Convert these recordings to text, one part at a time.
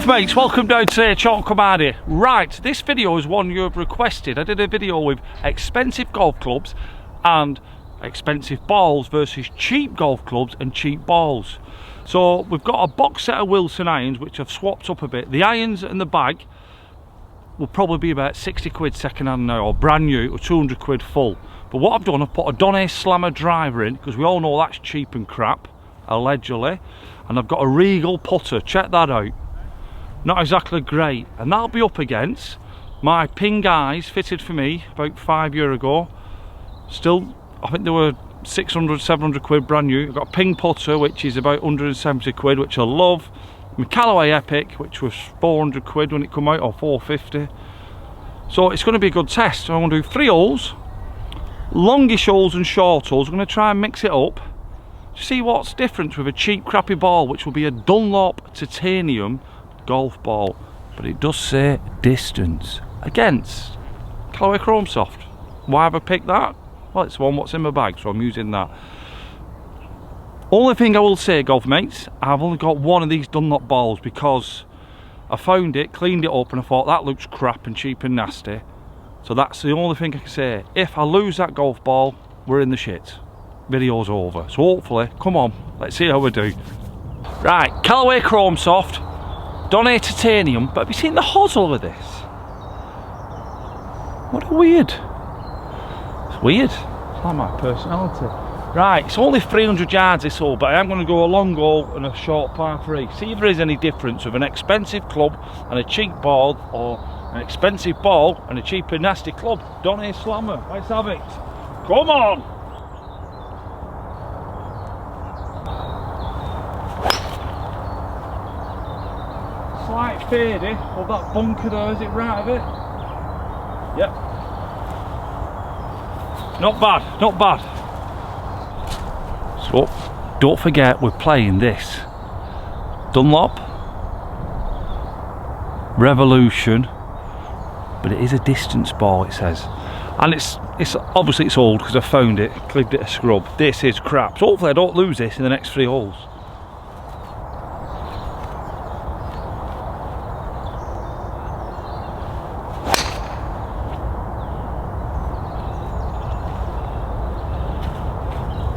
Golf mates, welcome down to CAMCORDER. Right, this video is one you have requested. I did a video with expensive golf clubs and expensive balls versus cheap golf clubs and cheap balls. So we've got a box set of Wilson irons which I've swapped up a bit. The irons and the bag will probably be about 60 quid second hand now, or brand new, or 200 quid full. But what I've done, I've put a Donny Slammer driver in, because we all know that's cheap and crap, allegedly. And I've got a Regal putter, check that out. Not exactly great, and that'll be up against my ping eyes fitted for me about 5 years ago. Still, I think they were 600, 700 quid brand new. I've got a ping putter which is about 170 quid, which I love. My CALLAWAY Epic, which was 400 quid when it come out, or 450. So it's going to be a good test. So I'm going to do 3 holes, longish holes and short holes. I'm going to try and mix it up to see what's different with a cheap crappy ball, which will be a Dunlop titanium golf ball, but it does say distance against CALLAWAY Chrome Soft. Why have I picked that? Well, it's the one what's in my bag, so I'm using that. Only thing I will say, golf mates, I've only got one of these Dunlop balls because I found it, cleaned it up, and I thought that looks crap and cheap and nasty. So that's the only thing I can say. If I lose that golf ball, we're in the shit. Video's over. So hopefully, come on, let's see how we do. Right, CALLAWAY Chrome Soft, Donny titanium, but have you seen the hosel with this? What a weird. It's weird. It's like my personality. Right, it's only 300 yards this hole, but I am going to go a long hole and a short par 3. See if there is any difference with an expensive club and a cheap ball, or an expensive ball and a cheap and nasty club. Donny Slammer, let's have it. Come on! Slight fadey of that bunker there, is it right of it? Yep. Not bad, not bad. So, don't forget we're playing this Dunlop Revolution, but it is a distance ball, it says. And it's obviously it's old because I found it, gave it a scrub. This is crap, so hopefully I don't lose this in the next 3 holes.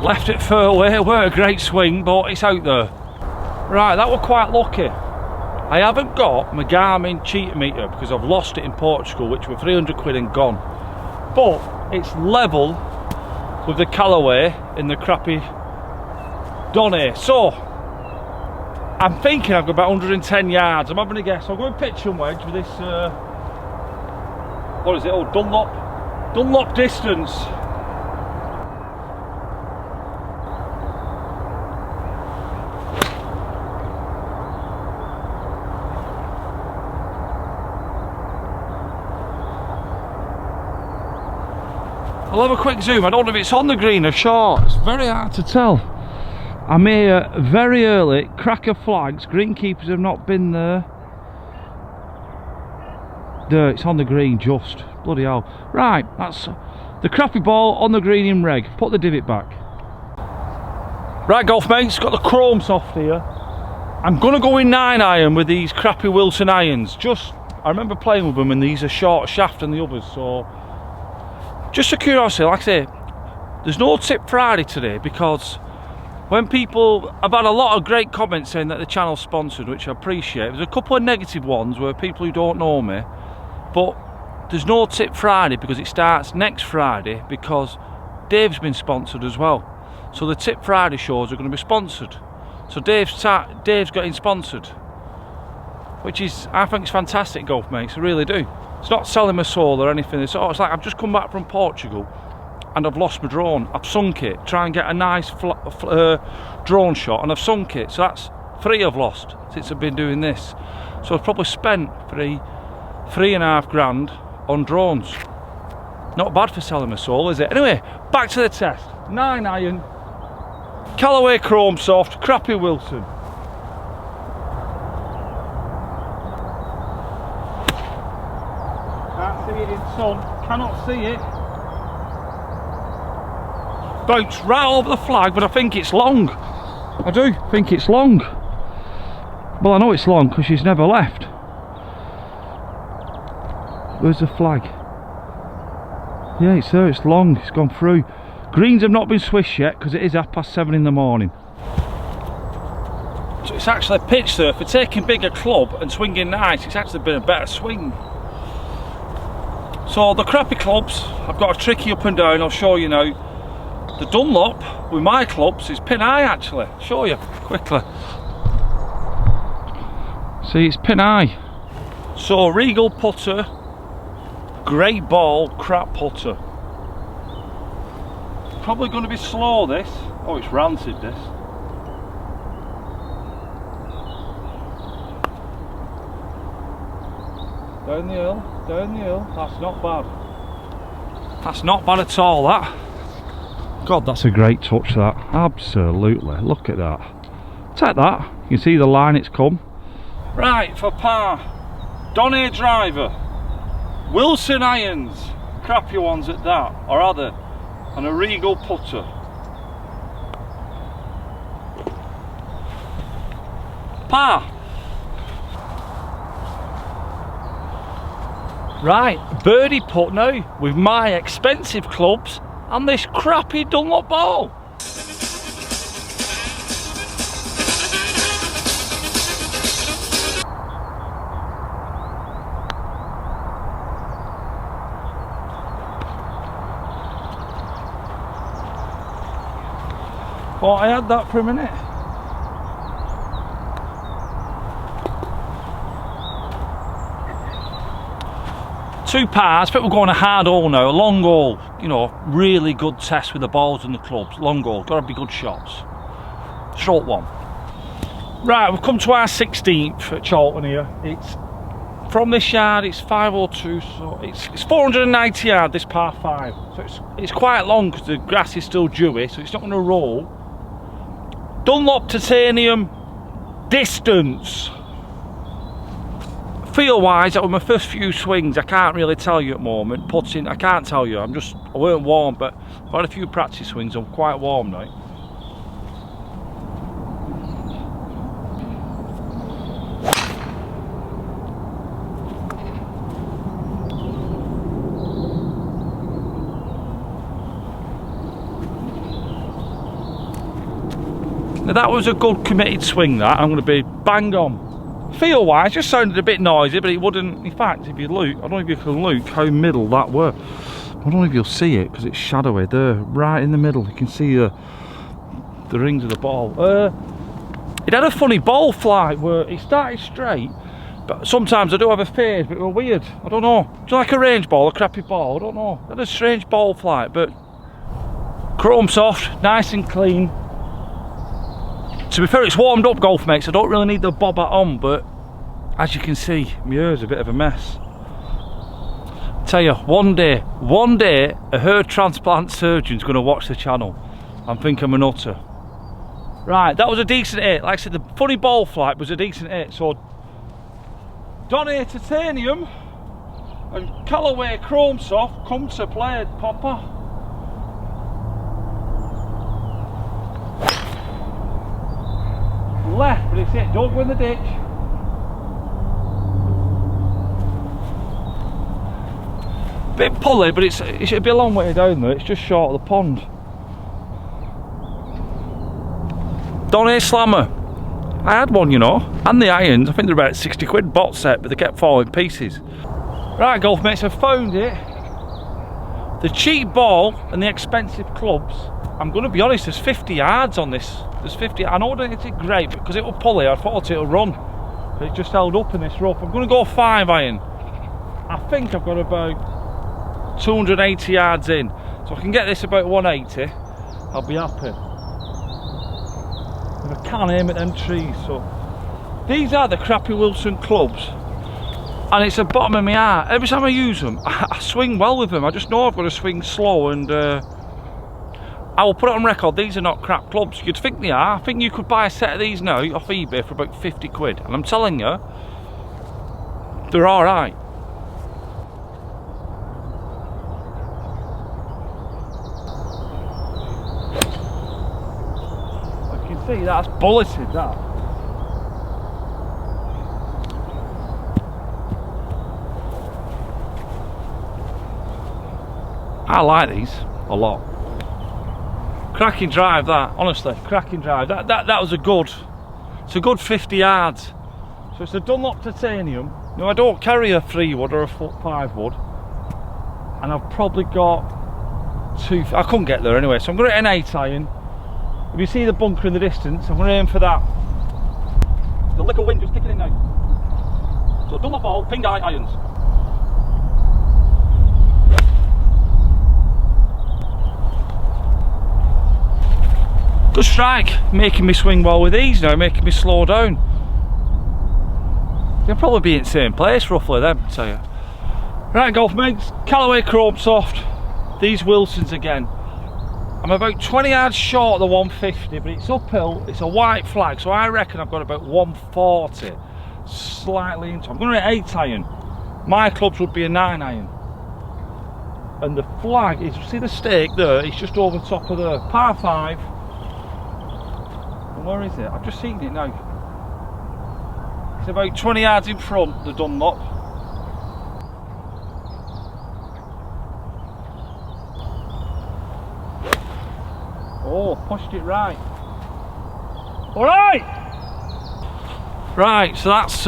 Left it fairway, were a great swing, but it's out there. Right, that was quite lucky. I haven't got my Garmin cheater meter because I've lost it in Portugal, which were 300 quid and gone. But it's level with the CALLAWAY in the crappy Donny. So, I'm thinking I've got about 110 yards. I'm having a guess. I'll go and pitch and wedge with this, what is it? Oh, Dunlop distance. I'll have a quick zoom. I don't know if it's on the green or short. It's very hard to tell. I'm here very early. Cracker flags. Greenkeepers have not been there. There, it's on the green just. Bloody hell. Right, that's the crappy ball on the green in reg. Put the divot back. Right, golf mates, got the Chrome Soft here. I'm going to go in 9-iron with these crappy Wilson irons. Just, I remember playing with them and these are short shaft than the others, so just a curiosity, like I say, there's no Tip Friday today because when people, I've had a lot of great comments saying that the channel's sponsored, which I appreciate. There's a couple of negative ones where people who don't know me, but there's no Tip Friday because it starts next Friday because Dave's been sponsored as well. So the Tip Friday shows are going to be sponsored. So Dave's getting sponsored, which is, I think it's fantastic, golf mates, I really do. It's not selling my soul or anything. It's like I've just come back from Portugal and I've lost my drone. I've sunk it, try and get a nice drone shot, and I've sunk it. So that's 3 I've lost since I've been doing this. So I've probably spent 3.5 grand on drones. Not bad for selling my soul, is it? Anyway, back to the test. 9-iron, CALLAWAY Chrome Soft, crappy Wilson. See it in sun, cannot see it. Bounce right over the flag, but I think it's long. I do think it's long. Well, I know it's long because she's never left. Where's the flag? Yeah, it's there, it's long, it's gone through. Greens have not been swished yet because it is 7:30 in the morning. So it's actually pitched there. For taking bigger club and swinging nice, it's actually been a better swing. So the crappy clubs, I've got a tricky up and down, I'll show you now. The Dunlop with my clubs is pin high actually. I'll show you quickly. See, it's pin high. So Regal putter, great ball, crap putter. Probably going to be slow this. Oh, it's rancid this. Down the hill, down the hill. That's not bad. That's not bad at all, that. God, that's a great touch, that. Absolutely. Look at that. Take that. You can see the line it's come. Right, for par. Donny driver. Wilson irons. Crappy ones at that. Or other. And a Regal putter. Par. Right, birdie putt now with my expensive clubs and this crappy Dunlop ball. Oh, I had that for a minute. Two pars, but we're going a hard hole now, a long hole, you know, really good test with the balls and the clubs, long hole, got to be good shots. Short one. Right, we've come to our 16th at Charlton here. It's from this yard, it's 502, so it's 490 yard, this par 5. So it's quite long because the grass is still dewy, so it's not going to roll. Dunlop titanium distance. Feel wise, that was my first few swings. I can't really tell you at the moment. Putting, I can't tell you. I weren't warm, but I've had a few practice swings. I'm quite warm now. Now that was a good committed swing. That I'm going to be bang on. Feel wise, just sounded a bit noisy, but it wouldn't. In fact, if you look, I don't know if you can look how middle that were. I don't know if you'll see it because it's shadowy there, right in the middle. You can see the rings of the ball. It had a funny ball flight where it started straight, but sometimes I do have a phase, but it was weird. I don't know. It's like a range ball, a crappy ball. I don't know. It had a strange ball flight, but chrome soft, nice and clean. To be fair, it's warmed up, golf mates. I don't really need the bob hat on, but as you can see, my hair's a bit of a mess. I tell you, one day, a hair transplant surgeon's going to watch the channel and think I'm a nutter. Right, that was a decent hit. Like I said, the funny ball flight was a decent hit. So, Donny titanium and Callaway chrome soft come to play, Papa. Left, but it's it. Don't go in the ditch. Bit pulley, but it should be a long way down there. It's just short of the pond. Donny Slammer. I had one, you know, and the irons. I think they're about 60 quid bot set, but they kept falling pieces. Right, golf mates, I've found it. The cheap ball and the expensive clubs. I'm going to be honest, there's 50 yards on this. There's 50. I know it isn't great because it will pulley. I thought it'll run, but it just held up in this rough. I'm going to go 5 iron. I think I've got about 280 yards in, so I can get this about 180. I'll be happy. And I can't aim at them trees. So these are the crappy Wilson clubs, and it's the bottom of my heart. Every time I use them, I swing well with them. I just know I've got to swing slow, and I will put it on record, these are not crap clubs. You'd think they are. I think you could buy a set of these now off eBay for about 50 quid. And I'm telling you, they're alright. I can see that's bulleted, that. I like these a lot. Cracking drive that, honestly, cracking drive. That was a good, it's a good 50 yards. So it's a Dunlop titanium. Now I don't carry a 3 wood or a 5 wood, and I've probably got 2, I couldn't get there anyway, so I'm going to hit an 8 iron. If you see the bunker in the distance, I'm going to aim for that. The little wind just kicking in now. So Dunlop ball, ping eye irons. Good strike, making me swing well with these now, making me slow down. They'll probably be in the same place roughly then, I tell you. Right, golf mates, Callaway Chrome Soft, these Wilsons again. I'm about 20 yards short of the 150, but it's uphill, it's a white flag, so I reckon I've got about 140, slightly into. I'm going to hit 8 iron. My clubs would be a 9 iron. And the flag is, see the stake there, it's just over the top of the par 5. And where is it? I've just seen it now. It's about 20 yards in front, the Dunlop. Oh, pushed it right. Alright! Right, so that's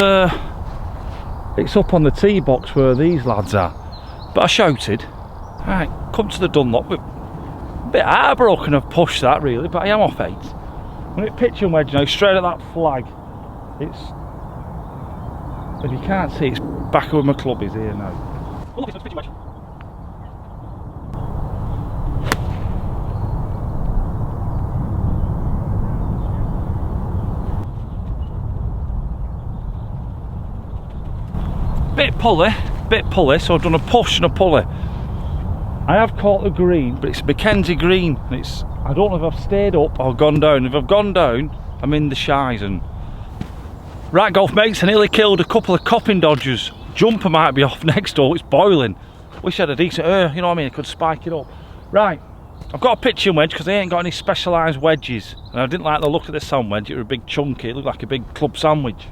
it's up on the tee box where these lads are. But I shouted. Right, come to the Dunlop. A bit heartbroken I've pushed that really, but I am off 8. I'm going to pitch and wedge now, straight at that flag. It's, if you can't see, it's back where my club is here now. Oh, look, it's pitch and wedge. Bit pulley, so I've done a push and a pulley. I have caught the green, but it's Mackenzie green, and it's, I don't know if I've stayed up or gone down. If I've gone down, I'm in the shies. And right, golf mates, I nearly killed a couple of copping dodgers. Jumper might be off next door, it's boiling. Wish I had a decent you know what I mean, I could spike it up. Right, I've got a pitching wedge because I ain't got any specialised wedges, and I didn't like the look of the sand wedge. It was a big chunky, it looked like a big club sandwich.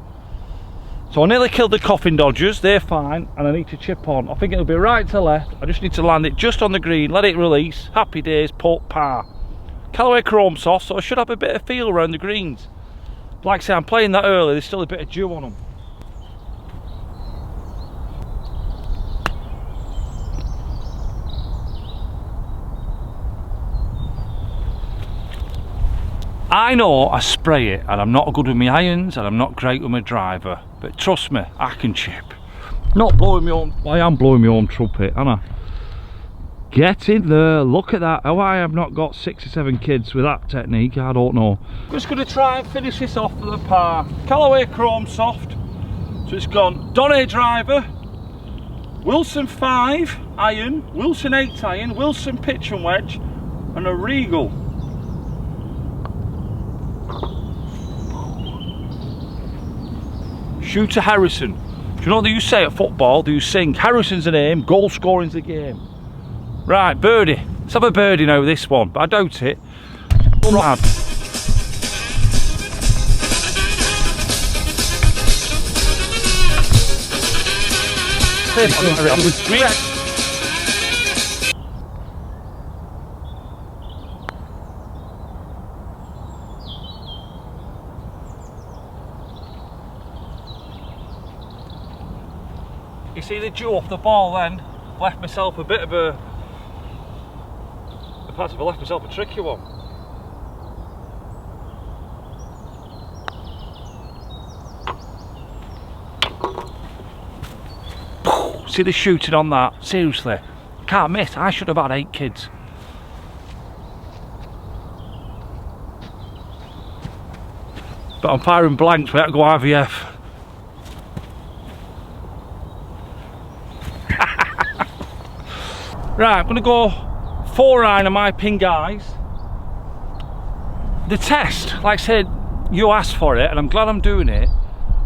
So I nearly killed the coffin dodgers, they're fine, and I need to chip on. I think it'll be right to left. I just need to land it just on the green, let it release, happy days, putt, par. Callaway Chrome Soft, so I should have a bit of feel around the greens. Like I say, I'm playing that early, there's still a bit of dew on them. I know I spray it, and I'm not good with my irons, and I'm not great with my driver, but trust me, I can chip. Not blowing my own, well, I am blowing my own trumpet, aren't I? Get in there, look at that. How I have not got 6 or 7 kids with that technique, I don't know. Just going to try and finish this off for the par. Callaway Chrome Soft, so it's gone Donny driver, Wilson 5 iron, Wilson 8 iron, Wilson pitch and wedge, and a Regal. Shooter Harrison. Do you know what you say at football? Do you sing Harrison's the name, goal scoring's the game? Right, birdie. Let's have a birdie now with this one, but I doubt it. Right. You see the dew off the ball then, left myself a bit of a, perhaps I left myself a tricky one. See the shooting on that, seriously, can't miss. I should have had 8 kids. But I'm firing blanks, we have to go IVF. Right, I'm going to go 4 iron on my pin guys. The test, like I said, you asked for it, and I'm glad I'm doing it.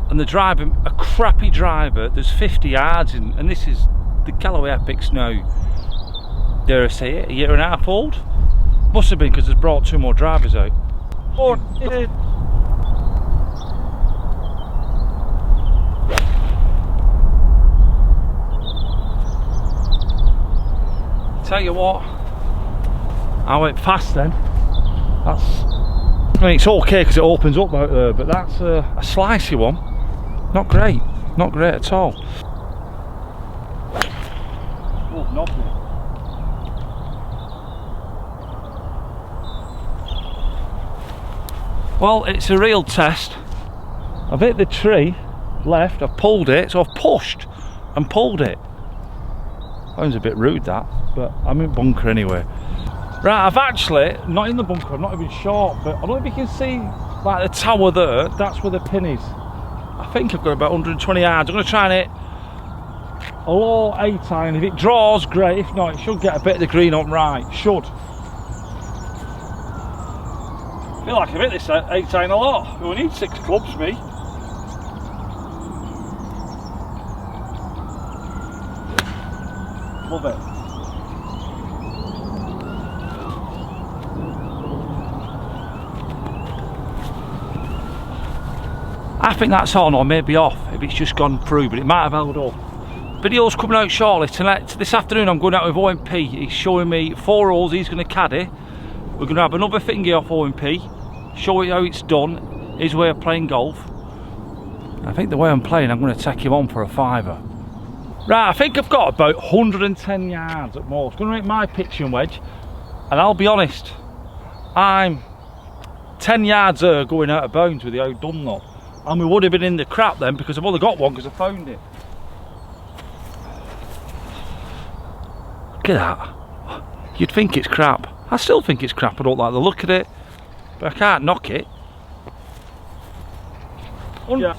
And the driver, a crappy driver, there's 50 yards in, and this is the Callaway Epics now, dare I say it, a year and a half old. Must have been because it's brought 2 more drivers out. Oh, Tell you what, I went fast then. I mean, it's okay because it opens up out there, but that's a slicey one. Not great, not great at all. Oh, nothing. Well, it's a real test. I've hit the tree left, I've pulled it, so I've pushed and pulled it. Sounds a bit rude that, but I'm in bunker anyway. Right, I've actually, not in the bunker, I'm not even short, but I don't know if you can see like the tower there, that's where the pin is. I think I've got about 120 yards. I'm going to try and hit a low 8-iron. If it draws, great. If not, it should get a bit of the green up right. Should. I feel like I've hit this 8-iron a lot. We need 6 clubs, me. Love it. I think that's on, or maybe off if it's just gone through, but it might have held up. Video's coming out shortly. Tonight, this afternoon I'm going out with OMP. He's showing me 4 holes he's going to caddy. We're going to have another thingy off OMP, show you how it's done, his way of playing golf. I think the way I'm playing, I'm going to take him on for a 5er. Right, I think I've got about 110 yards at most. Going to make my pitching wedge, and I'll be honest, I'm 10 yards there going out of bounds with the old Dunlop. And we would have been in the crap then, because I've only got one because I found it. Look at that. You'd think it's crap. I still think it's crap. I don't like the look of it, but I can't knock it. Yeah.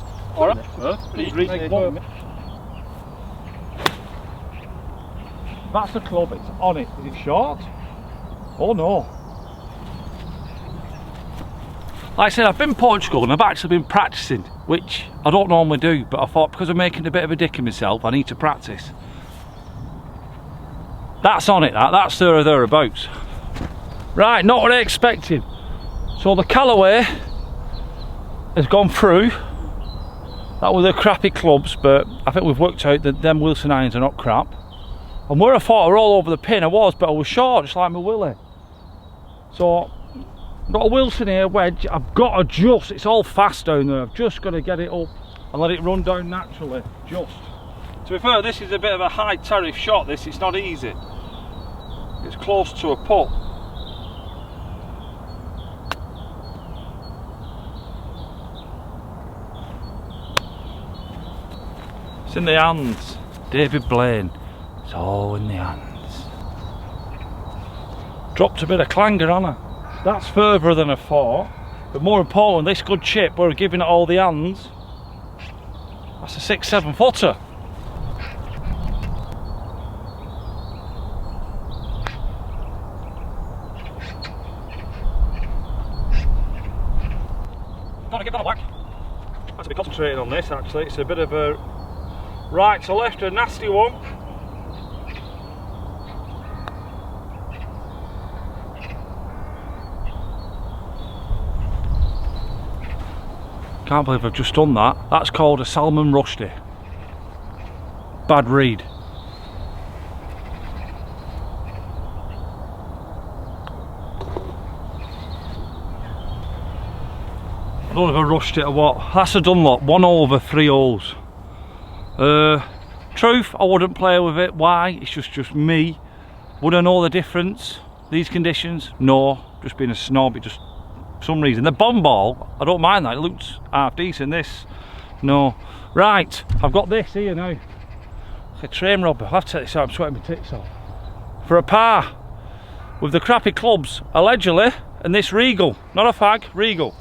That's the club, it's on it. Is it short? Oh no. Like I said, I've been in Portugal and I've actually been practicing, which I don't normally do, but I thought because I'm making a bit of a dick of myself, I need to practice. That's on it, that's there or thereabouts. Right, not what I expected. So the Callaway has gone through. That were the crappy clubs, but I think we've worked out that them Wilson irons are not crap. And where I thought I were all over the pin, I was, but I was short, just like my Willie. So I've got a Wilson here, wedge. I've got to adjust, it's all fast down there. I've just got to get it up and let it run down naturally, just. To be fair, this is a bit of a high tariff shot, this, it's not easy. It's close to a putt. It's in the hands, David Blaine. It's all in the hands. Dropped a bit of clanger on her. That's further than I thought, but more important, this good chip, we're giving it all the hands. That's a 6-7 footer. Gotta get that whack. I have to be concentrating on this actually, it's a bit of a right to left, a nasty one. Can't believe I've just done that. That's called a Salmon Rusty. Bad read. I don't know if I rushed it or what. That's a Dunlop, 1 over 3 holes. Truth, I wouldn't play with it. Why? It's just me. Would I know the difference? These conditions? No. Just being a snob, it just... For some reason. The bomb ball, I don't mind that, it looks half decent. This, no. Right, I've got this here now. Like a train robber. I'll have to take this out, I'm sweating my tits off. For a par, with the crappy clubs, allegedly, and this Regal. Not a fag, Regal.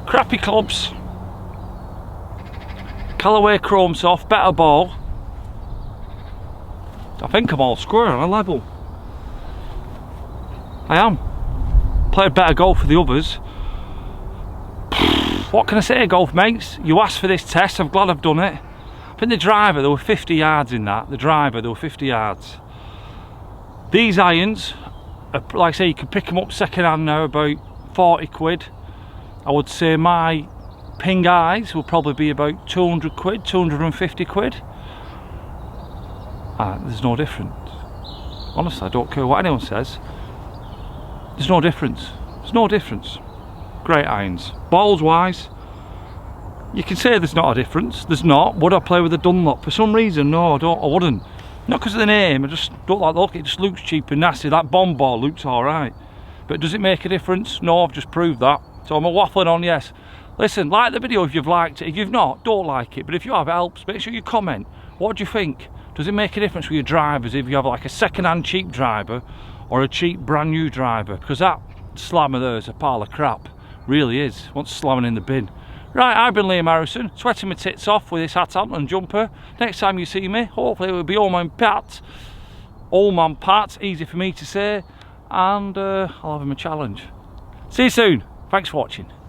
Crappy clubs. Callaway chrome soft, better ball. I think I'm all square on a level. I am. Played better golf for the others. What can I say, golf mates? You asked for this test, I'm glad I've done it. I think the driver, there were 50 yards in that. The driver, there were 50 yards. These irons like I say, you can pick them up second hand now about 40 quid. I would say my Ping eyes will probably be about 200 quid, 250 quid. There's no difference. Honestly, I don't care what anyone says. There's no difference. There's no difference. Great irons. Balls wise, you can say there's not a difference. There's not. Would I play with a Dunlop? For some reason, no, I wouldn't. Not because of the name, I just don't like the look. It just looks cheap and nasty. That bomb ball looks alright. But does it make a difference? No, I've just proved that. So I'm waffling on, yes. Listen, like the video if you've liked it. If you've not, don't like it. But if you have, it helps. Make sure you comment. What do you think? Does it make a difference with your drivers if you have like a second-hand cheap driver or a cheap brand new driver? Because that slammer there is a pile of crap. Really is. Wants slamming in the bin. Right, I've been Liam Harrison, sweating my tits off with this hat on and jumper. Next time you see me, hopefully it will be all man Pat. All man Pat, easy for me to say. And I'll have him a challenge. See you soon. Thanks for watching.